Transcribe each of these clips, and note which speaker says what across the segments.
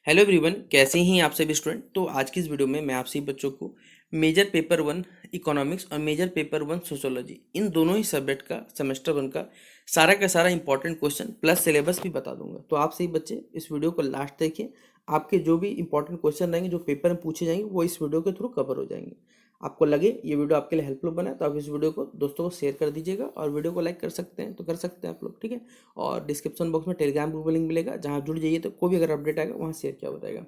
Speaker 1: Hello everyone, कैसे हैं आप सभी स्टूडेंट। तो आज की इस वीडियो में मैं आप सभी बच्चों को मेजर पेपर 1 इकोनॉमिक्स और मेजर पेपर 1 सोशियोलॉजी इन दोनों ही सब्जेक्ट का सेमेस्टर 1 का सारा इंपॉर्टेंट क्वेश्चन प्लस सिलेबस भी बता दूंगा। तो आप सभी बच्चे इस वीडियो को लास्ट देखिए। आपके जो भी इंपॉर्टेंट क्वेश्चन रहेंगे जो पेपर में पूछे जाएंगे वो इस वीडियो के थ्रू कवर हो जाएंगे। आपको लगे ये वीडियो आपके लिए हेल्पफुल बना तो आप इस वीडियो को दोस्तों को शेयर कर दीजिएगा और वीडियो को लाइक कर सकते हैं तो कर सकते हैं आप लोग, ठीक है। और डिस्क्रिप्शन बॉक्स में टेलीग्राम ग्रुप लिंक मिलेगा, जहाँ जुड़ जाइए तो कोई भी अगर अपडेट आएगा वहाँ शेयर किया हो जाएगा।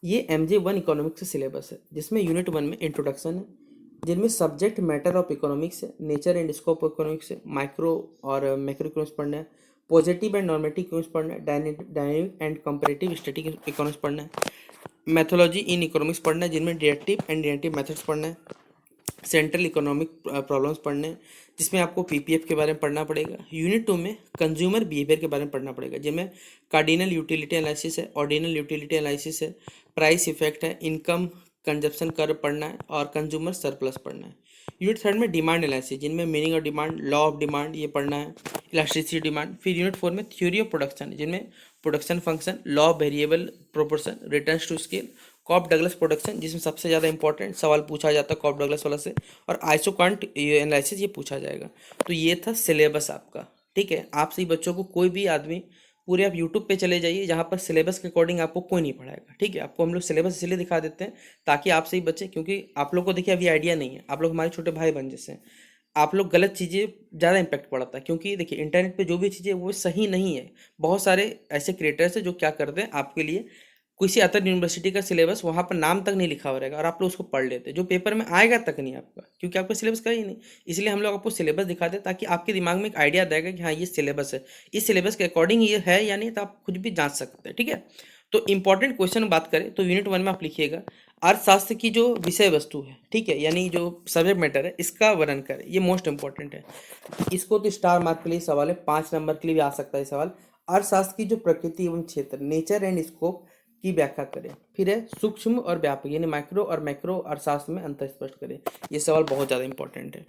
Speaker 1: ये MJ1 इकोनॉमिक्स का सिलेबस है, जिसमें यूनिट 1 में इंट्रोडक्शन है, जिनमें सब्जेक्ट मैटर ऑफ इकोनॉमिक्स है, nature and scope of economics है, माइक्रो और मैक्रो इकोनॉमिक्स पढ़ना है, पॉजिटिव एंड नॉर्मेटिव इकोनॉमिक्स पढ़ना है, dynamic and comparative static economics पढ़ना है, मैथोलॉजी इन इकोनॉमिक्स पढ़ना है, जिनमें डायरेक्टिव एंड डिडक्टिव मेथड्स पढ़ना है, सेंट्रल इकोनॉमिक प्रॉब्लम्स पढ़ने हैं, जिसमें आपको PPF के बारे में पढ़ना पड़ेगा। यूनिट 2 में कंज्यूमर बिहेवियर के बारे में पढ़ना पड़ेगा, जिनमें कार्डिनल यूटिलिटी एनालिसिस है, ऑर्डिनल यूटिलिटी एनालिसिस है, प्राइस इफेक्ट है, इनकम कंजप्शन कर्व पढ़ना है और कंज्यूमर सरप्लस पढ़ना है। यूनिट 3 में डिमांड एनालिसिस, जिनमें meaning of demand, law of demand ये पढ़ना है, इलास्टिसिटी डिमांड। फिर यूनिट 4 में थ्योरी ऑफ प्रोडक्शन, जिनमें production function, law of variable proportion, returns to scale, Cobb Douglas production, जिसमें सबसे ज़्यादा इंपॉर्टेंट सवाल पूछा जाता है कॉप डगलस वाला से, और आइसोकांट एनालिसिस ये पूछा जाएगा। तो ये था सिलेबस आपका, ठीक है। आप सही बच्चों को कोई भी आदमी पूरे आप यूट्यूब पे चले जाइए, जहाँ पर सिलेबस के अकॉर्डिंग आपको कोई नहीं पढ़ाएगा, ठीक है। आपको हम लोग सिलेबस इसलिए दिखा देते हैं ताकि आप सही बच्चे, क्योंकि आप लोग को देखिए अभी आइडिया नहीं है, आप लोग हमारे छोटे भाई बन जैसे हैं। आप लोग गलत चीज़ें ज़्यादा इम्पैक्ट पड़ता है, क्योंकि देखिए इंटरनेट पे जो भी चीज़ें वो सही नहीं है। बहुत सारे ऐसे क्रिएटर्स हैं जो क्या करते हैं आपके लिए किसी अदर यूनिवर्सिटी का सिलेबस वहाँ पर नाम तक नहीं लिखा हुआ रहेगा और आप लोग उसको पढ़ लेते हैं, जो पेपर में आएगा तक नहीं आपका, क्योंकि आपका सिलेबस का ही नहीं। इसलिए हम लोग आपको सिलेबस दिखाते हैं ताकि आपके दिमाग में एक आइडिया देगा कि हाँ ये सिलेबस है, इस सिलेबस के अकॉर्डिंग ये है या नहीं, तो आप खुद भी जांच सकते हैं, ठीक है। तो इंपॉर्टेंट क्वेश्चन बात करें तो यूनिट 1 में आप लिखिएगा अर्थशास्त्र की जो विषय वस्तु है, ठीक है, यानी जो सब्जेक्ट मैटर है इसका वर्णन करें। ये मोस्ट इंपॉर्टेंट है, इसको तो स्टार मार्क के लिए सवाल है, 5 नंबर के लिए भी आ सकता है सवाल। अर्थशास्त्र की जो प्रकृति एवं क्षेत्र, नेचर एंड स्कोप की व्याख्या करें। फिर है सूक्ष्म और व्यापक, यानी माइक्रो और मैक्रो अर्थशास्त्र में अंतर स्पष्ट करें। ये सवाल बहुत ज़्यादा इंपॉर्टेंट है।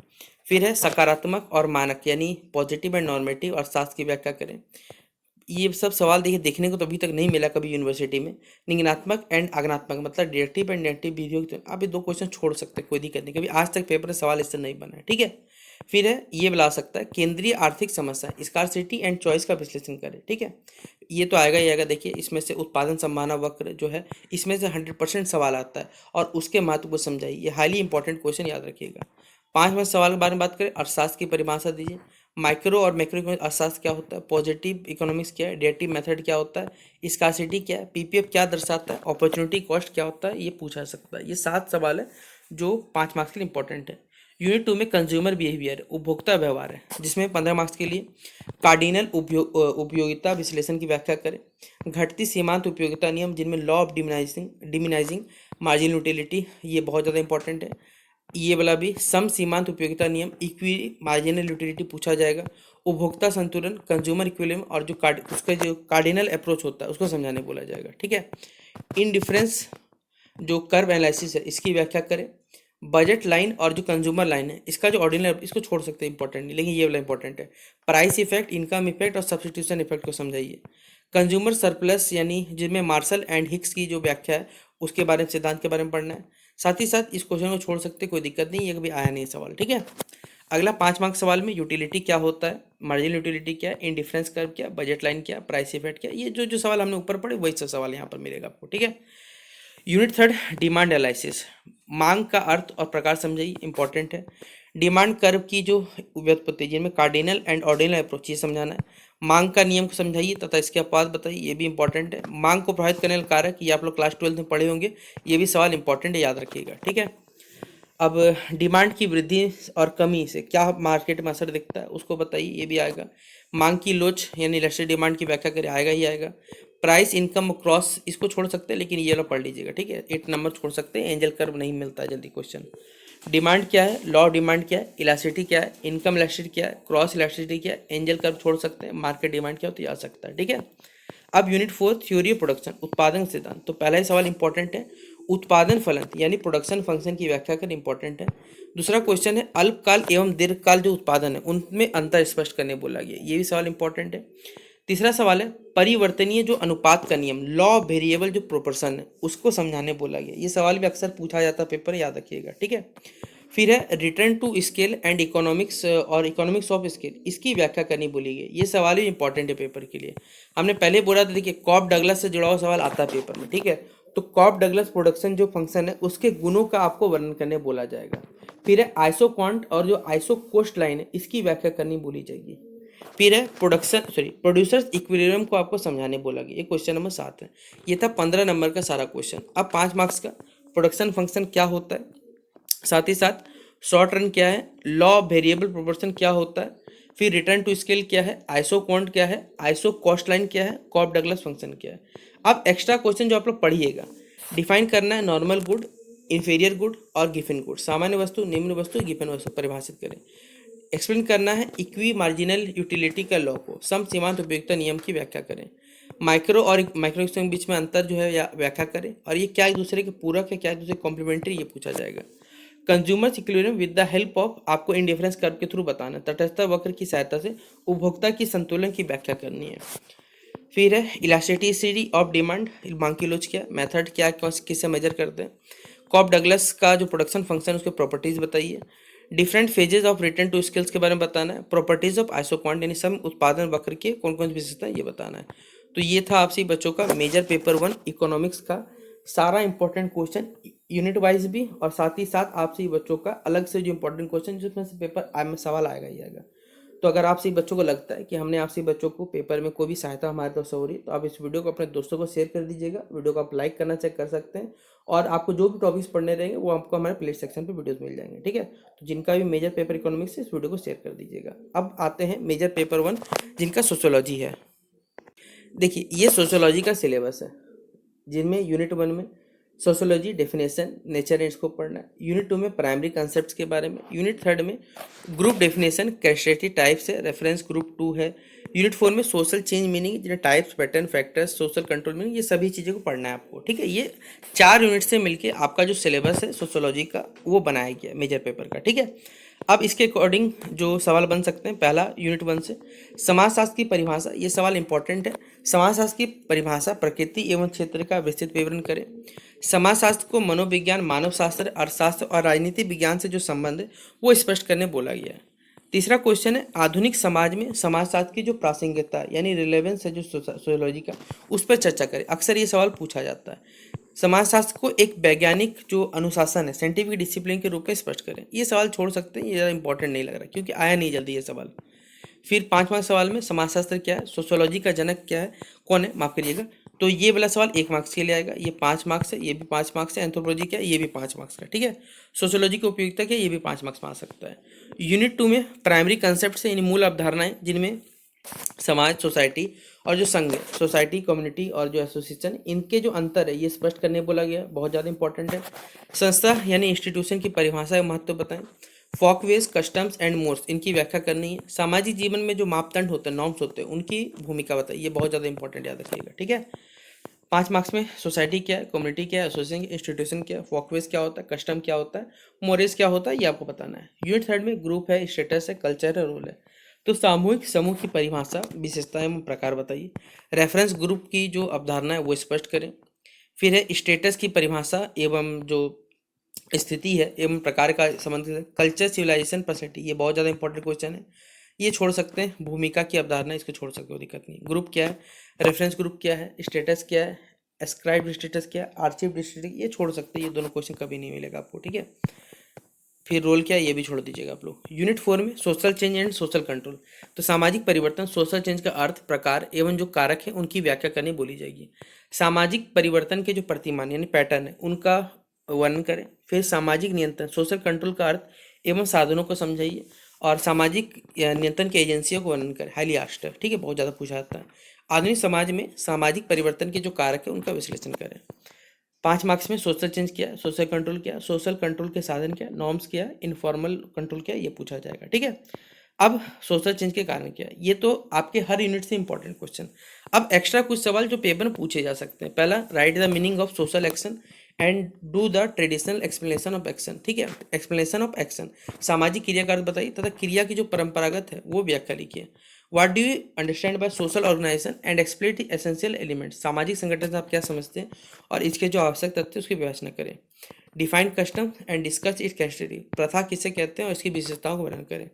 Speaker 1: फिर है सकारात्मक और मानक, यानी पॉजिटिव एंड नॉर्मेटिव अर्थशास्त्र की व्याख्या करें। ये सब सवाल देखिए देखने को तो अभी तक नहीं मिला कभी यूनिवर्सिटी में। निगनात्मक एंड आगनात्मक, मतलब डायरेक्टिव एंड नेगेटिव विधियों की, आप ये 2 क्वेश्चन छोड़ सकते हैं, कोई दिक्कत नहीं, कभी आज तक पेपर में सवाल इससे नहीं बना है, ठीक है। फिर है ये बुला सकता है केंद्रीय आर्थिक समस्या, स्कार्सिटी एंड चॉइस का विश्लेषण करें, ठीक है। ये तो आएगा ही आएगा। देखिए इसमें से उत्पादन संभावना वक्र जो है, इसमें से 100% सवाल आता है और उसके महत्व को समझाइए। ये हाईली इंपॉर्टेंट क्वेश्चन, याद रखिएगा। 5वें सवाल के बारे में बात करें, अर्थशास्त्र की परिभाषा दीजिए। माइक्रो और मैक्रो इकोनॉमिक्स अर्थशास्त्र क्या होता है, पॉजिटिव इकोनॉमिक्स क्या है, डेटिव मेथड क्या होता है, स्कार्सिटी क्या है, PPF क्या दर्शाता है, अपॉर्चुनिटी कॉस्ट क्या होता है, ये पूछा सकता है। ये 7 सवाल है जो 5 मार्क्स के लिए इंपॉर्टेंट है। यूनिट 2 में कंज्यूमर बिहेवियर, उपभोक्ता व्यवहार है, जिसमें 15 मार्क्स के लिए कार्डिनल उपयोगिता विश्लेषण की व्याख्या करें। घटती सीमांत उपयोगिता नियम, जिनमें लॉ ऑफ डिमिनाइजिंग मार्जिनल यूटिलिटी, ये बहुत ज़्यादा इंपॉर्टेंट है। ये वाला भी सम सीमांत उपयोगिता नियम, इक्वी मार्जिनल यूटिलिटी पूछा जाएगा। उपभोक्ता संतुलन, कंज्यूमर इक्विलिब्रियम, और जो उसका जो कार्डिनल अप्रोच होता है उसको समझाने बोला जाएगा, ठीक है। इन डिफरेंस जो कर्व एनालिसिस है इसकी व्याख्या करें। बजट लाइन और जो कंज्यूमर लाइन है, इसका जो ऑर्डिनल, इसको छोड़ सकते हैं, इंपॉर्टेंट नहीं, लेकिन ये वाला इंपॉर्टेंट है। प्राइस इफेक्ट, इनकम इफेक्ट और सब्सटीट्यूशन इफेक्ट को समझाइए। कंज्यूमर सरप्लस, यानी जिसमें मार्शल एंड हिक्स की जो व्याख्या है उसके बारे में, सिद्धांत के बारे में पढ़ना है। साथ ही साथ इस क्वेश्चन को छोड़ सकते, कोई दिक्कत नहीं, ये कभी आया नहीं सवाल, ठीक है। अगला 5 मार्क्स सवाल में यूटिलिटी क्या होता है, मार्जिनल यूटिलिटी क्या है, इंडिफरेंस कर्व क्या, बजट लाइन क्या, प्राइस इफेक्ट क्या, ये जो जो सवाल हमने ऊपर पढ़े वही सब सवाल यहाँ पर मिलेगा आपको, ठीक है। यूनिट 3 डिमांड एनालिसिस, मांग का अर्थ और प्रकार समझाइए, इंपॉर्टेंट है। डिमांड कर्व की जो व्युत्पत्ति, जिनमें कार्डिनल एंड ऑर्डिनल अप्रोच, ये समझाना है। मांग का नियम को समझाइए तथा इसके अपवाद बताइए, ये भी इंपॉर्टेंट है। मांग को प्रभावित करने वाले कारक, ये आप लोग क्लास 12 में पढ़े होंगे, ये भी सवाल इंपॉर्टेंट है, याद रखिएगा, ठीक है। अब डिमांड की वृद्धि और कमी से क्या मार्केट में असर दिखता है उसको बताइए, ये भी आएगा। मांग की लोच, यानी इलेक्ट्रिक डिमांड की व्याख्या करें, आएगा ही आएगा। प्राइस इनकम क्रॉस, इसको छोड़ सकते हैं, लेकिन ये वाला पढ़ लीजिएगा, ठीक है। 8 नंबर छोड़ सकते हैं, एंजल कर्व नहीं मिलता है जल्दी क्वेश्चन। डिमांड क्या है, लॉ डिमांड क्या है, इलास्टिसिटी क्या है, इनकम इलास्टिसिटी क्या है, क्रॉस इलास्टिसिटी क्या है, एंजल कर्व छोड़ सकते हैं, मार्केट डिमांड क्या होती है, आ सकता है, ठीक है। अब यूनिट 4 थ्योरी ऑफ प्रोडक्शन, उत्पादन सिद्धांत। तो पहला ही सवाल इंपॉर्टेंट है, उत्पादन फलन यानी प्रोडक्शन फंक्शन की व्याख्या कर, इंपॉर्टेंट है। दूसरा क्वेश्चन है अल्पकाल एवं दीर्घकाल जो उत्पादन है उनमें अंतर स्पष्ट करने बोला गया, ये भी सवाल इंपॉर्टेंट है। तीसरा सवाल है परिवर्तनीय जो अनुपात का नियम, लॉ ऑफ वेरिएबल जो प्रोपोर्शन है, उसको समझाने बोला गया। ये सवाल भी अक्सर पूछा जाता है पेपर, याद रखिएगा, ठीक है। फिर है return to scale and economics और इकोनॉमिक्स ऑफ स्केल, इसकी व्याख्या करनी बोली गई। ये सवाल भी इंपॉर्टेंट है पेपर के लिए। हमने पहले बोला था, देखिए कॉप डगलस से जुड़ा हुआ सवाल आता है पेपर में, ठीक है। तो कॉप डगलस प्रोडक्शन जो फंक्शन है उसके गुणों का आपको वर्णन करने बोला जाएगा। फिर है आइसोक्वांट और जो आइसो कोस्ट लाइन है इसकी व्याख्या करनी बोली जाएगी। फिर है प्रोड्यूसर्स इक्विलिब्रियम को आपको समझाने बोला गया। ये क्वेश्चन नंबर 7 है। ये था 15 नंबर का सारा क्वेश्चन। अब 5 मार्क्स का प्रोडक्शन फंक्शन क्या होता है, साथ ही साथ शॉर्ट रन क्या है, लॉ ऑफ वेरिएबल प्रोपोर्शन क्या होता है, फिर रिटर्न टू स्केल क्या है, आइसो क्वांट क्या है, आइसो कॉस्ट लाइन क्या है, कॉप डगलस फंक्शन क्या है। अब एक्स्ट्रा क्वेश्चन जो आप लोग पढ़िएगा, डिफाइन करना है नॉर्मल गुड, इंफीरियर गुड और गिफिन गुड, सामान्य वस्तु, निम्न वस्तु, गिफिन वस्तु परिभाषित करें। एक्सप्लेन करना है इक्वी मार्जिनल यूटिलिटी का लॉ को, सम सीमांत उपयोगिता नियम की व्याख्या करें। माइक्रो और माइक्रो के बीच में अंतर जो है या व्याख्या करें, और ये क्या एक दूसरे के पूरक है, क्या एक दूसरे कॉम्प्लीमेंट्री, ये पूछा जाएगा। Consumer equilibrium with the help of, आपको इंडिफरेंस कर्व के थ्रू बताना है। तटस्थ वक्र की सहायता से उपभोक्ता की संतुलन की व्याख्या करनी है। फिर है इलास्टिसिटी ऑफ डिमांड, मांग की लोच क्या, मेथड क्या, किससे मेजर करते हैं। कॉप डगलस का जो प्रोडक्शन फंक्शन उसके प्रॉपर्टीज बताइए। Different phases of return to skills के बारे में बताना है। प्रॉपर्टीज ऑफ आइसोक्वांट यानी सम उत्पादन वक्र के कौन कौन सी विशेषता है ये बताना है। तो ये था आपसे बच्चों का मेजर पेपर 1 इकोनॉमिक्स का सारा इंपॉर्टेंट क्वेश्चन, यूनिट वाइज भी, और साथ ही साथ आपसे बच्चों का अलग से जो इंपॉर्टेंट क्वेश्चन जिसमें से पेपर में सवाल आएगा ही आएगा। तो अगर आपसे बच्चों को लगता है कि हमने आपसे बच्चों को पेपर में कोई भी सहायता हमारे तरफ से हो रही है, तो आप इस वीडियो को अपने दोस्तों को शेयर कर दीजिएगा। वीडियो को आप लाइक करना चेक कर सकते हैं, और आपको जो भी टॉपिक्स पढ़ने रहेंगे वो आपको हमारे प्ले सेक्शन पे वीडियोस मिल जाएंगे, ठीक है। तो जिनका भी मेजर पेपर इकोनॉमिक्स है इस वीडियो को शेयर कर दीजिएगा। अब आते हैं मेजर पेपर 1 जिनका सोशियोलॉजी है। देखिए ये सोशियोलॉजी का सिलेबस है, जिनमें यूनिट 1 में सोशियोलॉजी डेफिनेशन नेचर एंड इसको पढ़ना है। यूनिट 2 में प्राइमरी कॉन्सेप्ट्स के बारे में। यूनिट 3 में ग्रुप डेफिनेशन कैरेक्टरिस्टिक टाइप्स है, रेफरेंस ग्रुप 2 है। यूनिट 4 में सोशल चेंज मीनिंग, जिन्हें types, pattern, factors, social control meaning, ये सभी चीज़ों को पढ़ना है आपको, ठीक है। ये 4 यूनिट से मिलके आपका जो सिलेबस है सोशियोलॉजी का वो बनाया गया मेजर पेपर का, ठीक है। अब इसके अकॉर्डिंग जो सवाल बन सकते हैं, पहला यूनिट 1 से समाजशास्त्र की परिभाषा, ये सवाल इंपॉर्टेंट है। समाजशास्त्र की परिभाषा प्रकृति एवं क्षेत्र का विस्तृत विवरण करें। समाजशास्त्र को मनोविज्ञान, मानव शास्त्र, अर्थशास्त्र और राजनीति विज्ञान से जो संबंध है वो स्पष्ट करने बोला गया है। तीसरा क्वेश्चन है आधुनिक समाज में समाजशास्त्र की जो प्रासंगिकता यानी रिलेवेंस है जो सोशियोलॉजी का, उस पर चर्चा करें। अक्सर ये सवाल पूछा जाता है। समाजशास्त्र को एक वैज्ञानिक जो अनुशासन है, साइंटिफिक डिसिप्लिन के रूप में स्पष्ट करें। ये सवाल छोड़ सकते हैं, ये ज़्यादा इंपॉर्टेंट नहीं लग रहा क्योंकि आया नहीं जल्दी ये सवाल। फिर 5वां सवाल में समाजशास्त्र क्या है, सोशियोलॉजी का जनक क्या है, कौन है, माफ करिएगा। तो ये वाला सवाल 1 मार्क्स के लिए आएगा, ये 5 मार्क्स है, ये भी 5 मार्क्स है। एंथ्रोपोलॉजी क्या है, ये भी 5 मार्क्स का, ठीक है। सोशियोलॉजी की उपयोगिता क्या है, ये भी 5 मार्क्स में आ सकता है। यूनिट 2 में प्राइमरी कंसेप्ट से यानी मूल अवधारणाएं, जिनमें समाज, सोसाइटी और जो संघ है, सोसाइटी, कम्युनिटी और जो एसोसिएशन, इनके जो अंतर है ये स्पष्ट करने बोला गया, बहुत ज़्यादा इंपॉर्टेंट है। संस्था यानी इंस्टीट्यूशन की परिभाषा या महत्व बताएं। फॉकवेज, कस्टम्स एंड मोर्स, इनकी व्याख्या करनी है। सामाजिक जीवन में जो मापदंड होते हैं, नॉर्म्स होते हैं, उनकी भूमिका बताइए, ये बहुत ज़्यादा इंपॉर्टेंट, याद रखिएगा, ठीक है। 5 मार्क्स में सोसाइटी क्या है, कम्युनिटी क्या है, एसोसिएशन, इंस्टीट्यूशन क्या है, फॉकवेज क्या होता है, कस्टम क्या होता है, मोरेस क्या होता है, ये आपको बताना है। यूनिट 3 में ग्रुप है, स्टेटस है, कल्चर है, रोल है। तो सामूहिक समूह की परिभाषा, विशेषता एवं प्रकार बताइए। रेफरेंस ग्रुप की जो अवधारणा है वो स्पष्ट करें। फिर है स्टेटस की परिभाषा एवं जो स्थिति है एवं प्रकार का संबंधित। कल्चर, सिविलाइजेशन, पर्सनैलिटी, ये बहुत ज़्यादा इंपॉर्टेंट क्वेश्चन है, ये छोड़ सकते हैं। भूमिका की अवधारणा, इसको छोड़ सकते हो, दिक्कत नहीं। ग्रुप क्या है, रेफरेंस ग्रुप क्या है, स्टेटस क्या है, एस्क्राइब स्टेटस क्या है, आर्चिव स्टेटस, ये छोड़ सकते हैं, ये दोनों क्वेश्चन कभी नहीं मिलेगा आपको, ठीक है। फिर रोल क्या है, ये भी छोड़ दीजिएगा आप लोग। यूनिट 4 में social change and social control, तो सामाजिक परिवर्तन, सोशल चेंज का अर्थ, प्रकार एवं जो कारक है उनकी व्याख्या करनी बोली जाएगी। सामाजिक परिवर्तन के जो प्रतिमान यानी पैटर्न है उनका वर्णन करें। फिर सामाजिक नियंत्रण, सोशल कंट्रोल का अर्थ एवं साधनों को समझाइए। और सामाजिक नियंत्रण की एजेंसियों को वर्णन करें, हाईली आस्टर, ठीक है, बहुत ज़्यादा पूछा जाता है। आधुनिक समाज में सामाजिक परिवर्तन के जो कारक है उनका विश्लेषण करें। 5 मार्क्स में सोशल चेंज क्या है, सोशल कंट्रोल क्या है, सोशल कंट्रोल के साधन क्या है, नॉर्म्स क्या है, इनफॉर्मल कंट्रोल क्या है, ये पूछा जाएगा, ठीक है। अब सोशल चेंज के कारण क्या है, ये तो आपके हर यूनिट से इंपॉर्टेंट क्वेश्चन। अब एक्स्ट्रा कुछ सवाल जो पेपर में पूछे जा सकते हैं। पहला, right the meaning of social action and do the traditional explanation of action, ठीक है। एक्सप्लेनेशन ऑफ एक्शन, सामाजिक क्रिया का अर्थ बताइए तथा क्रिया की जो परंपरागत है वो व्याख्या लिखिए। What do you understand by social organisation and explain the essential element, सामाजिक संगठन से आप क्या समझते हैं और इसके जो आवश्यक तथ्य हैं उसकी विवेचना करें। Define custom and discuss it category, प्रथा किसे कहते हैं और इसकी विशेषताओं का वर्णन करें।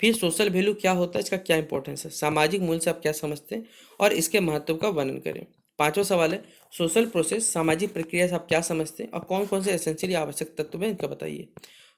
Speaker 1: फिर सोशल वैल्यू क्या होता है, इसका क्या इंपॉर्टेंस है, सामाजिक मूल्य से आप क्या समझते हैं और इसके महत्व का वर्णन करें। पांचवा सवाल है सोशल प्रोसेस, सामाजिक प्रक्रिया से आप क्या समझते हैं और कौन कौन से एसेंशियल या आवश्यक तत्व हैं इनका बताइए।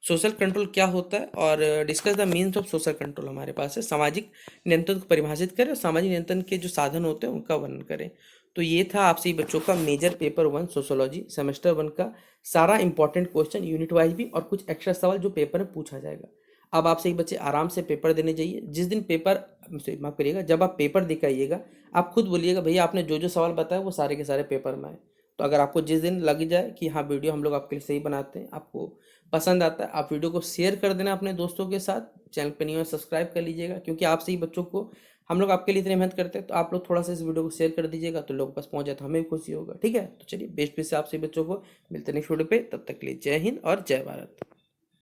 Speaker 1: सोशल कंट्रोल क्या होता है और discuss the means of social control हमारे पास है, सामाजिक नियंत्रण को परिभाषित करें और सामाजिक नियंत्रण के जो साधन होते हैं उनका वर्णन करें। तो ये था आपसे बच्चों का मेजर पेपर 1 सोशोलॉजी सेमेस्टर 1 का सारा इंपॉर्टेंट क्वेश्चन यूनिट वाइज भी और कुछ एक्स्ट्रा सवाल जो पेपर में पूछा जाएगा। अब आपसे एक बच्चे आराम से पेपर देने जाइए। जिस दिन पेपर माफ करिएगा, जब आप पेपर दिखाइएगा आप खुद बोलिएगा भैया आपने जो जो सवाल बताया वो सारे के सारे पेपर में आए। तो अगर आपको जिस दिन लग जाए कि हाँ वीडियो हम लोग आपके लिए सही बनाते हैं, आपको पसंद आता है, आप वीडियो को शेयर कर देना अपने दोस्तों के साथ। चैनल पे नहीं हो सब्सक्राइब कर लीजिएगा, क्योंकि आपसे ही बच्चों को हम लोग आपके लिए इतनी मेहनत करते हैं। तो आप लोग थोड़ा सा इस वीडियो को शेयर कर दीजिएगा तो लोगों के पास पहुंच जाए तो हमें भी खुशी होगा। ठीक है, तो चलिए बेस्ट से आपसे बच्चों को मिलते हैं नेक्स्ट वीडियो पे। तब तक के लिए जय हिंद और जय भारत।